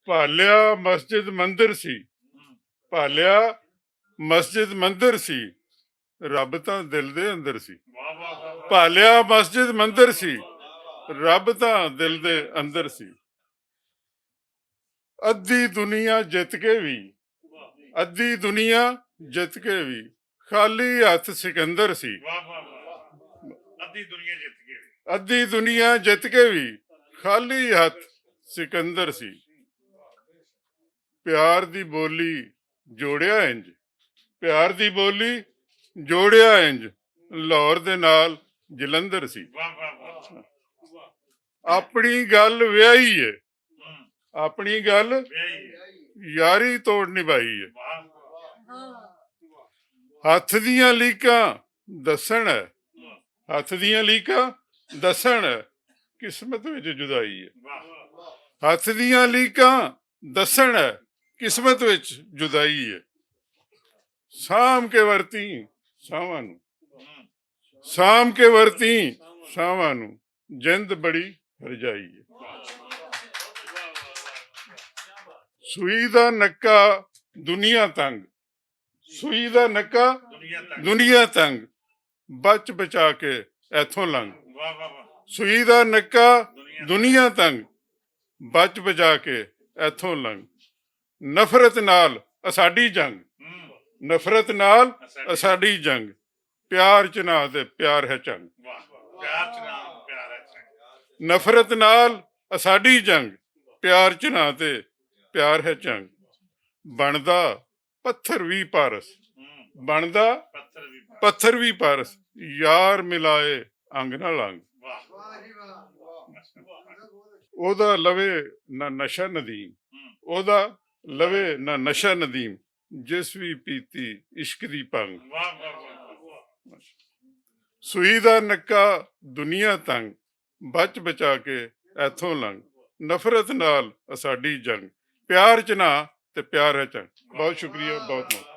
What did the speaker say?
ਭਾਲਿਆ ਮਸਜਿਦ ਮੰਦਿਰ ਸੀ, ਭਾਲਿਆ ਮਸਜਿਦ ਮੰਦਿਰ ਸੀ, ਰੱਬ ਤਾਂ ਦਿਲ ਦੇ ਅੰਦਰ ਸੀ। ਭਾਲਿਆ ਮਸਜਿਦ ਮੰਦਿਰ ਸੀ, ਰੱਬ ਤਾਂ ਦਿਲ ਦੇ ਅੰਦਰ ਸੀ। ਅੱਧੀ ਦੁਨੀਆ ਜਿੱਤ ਕੇ ਵੀ, ਅੱਧੀ ਦੁਨੀਆ ਜਿੱਤ ਕੇ ਵੀ ਖਾਲੀ ਹੱਥ ਸਿਕੰਦਰ ਸੀ। ਅੱਧੀ ਦੁਨੀਆ ਜਿੱਤ ਕੇ ਅੱਧੀ ਦੁਨੀਆ ਜਿੱਤ ਕੇ ਵੀ ਖਾਲੀ ਹੱਥ ਸਿਕੰਦਰ ਸੀ। ਪਿਆਰ ਦੀ ਬੋਲੀ ਜੋੜਿਆ ਇੰਜ, ਪਿਆਰ ਦੀ ਬੋਲੀ ਜੋੜਿਆ ਇੰਜ, ਲਾਹੌਰ ਦੇ ਨਾਲ ਜਲੰਧਰ ਸੀ। ਆਪਣੀ ਗੱਲ ਵਿਆਹੀ ਹੈ, ਆਪਣੀ ਗੱਲ ਯਾਰੀ ਤੋੜ ਨਿਭਾਈ ਹੈ। ਹੱਥ ਦੀਆਂ ਲੀਕਾਂ ਦੱਸਣ ਹੈ, ਹੱਥ ਦੀਆਂ ਲੀਕਾਂ ਦੱਸਣ ਹੈ, ਕਿਸਮਤ ਵਿੱਚ ਜੁਦਾਈ ਹੈ। ਹੱਥ ਦੀਆਂ ਲੀਕਾਂ ਦੱਸਣ ਹੈ, ਕਿਸਮਤ ਵਿੱਚ ਜੁਦਾਈ ਹੈ। ਸਾਂਭ ਕੇ ਵਰਤੀ ਸਾਵਾਂ ਨੂੰ, ਸਾਂਭ ਕੇ ਵਰਤੀ ਸਾਵਾਂ ਨੂੰ, ਜਿੰਦ ਬੜੀ ਰਜਾਈ ਹੈ। ਸੂਈ ਦਾ ਨੱਕਾ ਦੁਨੀਆ ਤੰਗ, ਸੂਈ ਦਾ ਨੱਕਾ ਦੁਨੀਆ ਤੰਗ, ਬਚ ਬਚਾ ਕੇ ਇੱਥੋਂ ਲੰਘ। ਸੂਈ ਦਾ ਨੱਕਾ ਦੁਨੀਆ ਤੰਗ, ਬਚ ਬਚਾ ਕੇ ਇੱਥੋਂ ਲੰਘ। ਨਫ਼ਰਤ ਨਾਲ ਅਸਾਡੀ ਜੰਗ, ਨਫ਼ਰਤ ਨਾਲ ਅਸਾਡੀ ਜੰਗ, ਪਿਆਰ ਚ ਨਾ ਤੇ ਪਿਆਰ ਹੈ ਚੰਗ। ਨਫ਼ਰਤ ਨਾਲ ਅਸਾਡੀ ਜੰਗ, ਪਿਆਰ ਚ ਨਾ ਤੇ ਪਿਆਰ ਹੈ ਚੰਗ। ਬਣਦਾ ਪੱਥਰ ਵੀ ਪਾਰਸ, ਬਣਦਾ ਪੱਥਰ ਵੀ ਪਾਰਸ, ਯਾਰ ਮਿਲਾਏ ਅੰਗ ਨਾਲ ਅੰਗ। ਉਹਦਾ ਲਵੇ ਨਾ ਨਸ਼ਾ ਨਦੀਮ, ਉਹਦਾ ਲਵੇ ਨਾ ਨਸ਼ਾ ਨਦੀਮ, ਜਿਸ ਵੀ ਪੀਤੀ ਇਸ਼ਕ ਦੀ ਭੰਗ। ਸੂਈ ਦਾ ਨੱਕਾ ਦੁਨੀਆ ਤੰਗ, ਬਚ ਬਚਾ ਕੇ ਇੱਥੋਂ ਲੰਘ। ਨਫ਼ਰਤ ਨਾਲ ਅਸਾਡੀ ਜੰਗ, ਪਿਆਰ ਚ ਨਾ ਤੇ ਪਿਆਰ ਹੈ ਚੰਗ। ਬਹੁਤ ਸ਼ੁਕਰੀਆ, ਬਹੁਤ ਬਹੁਤ।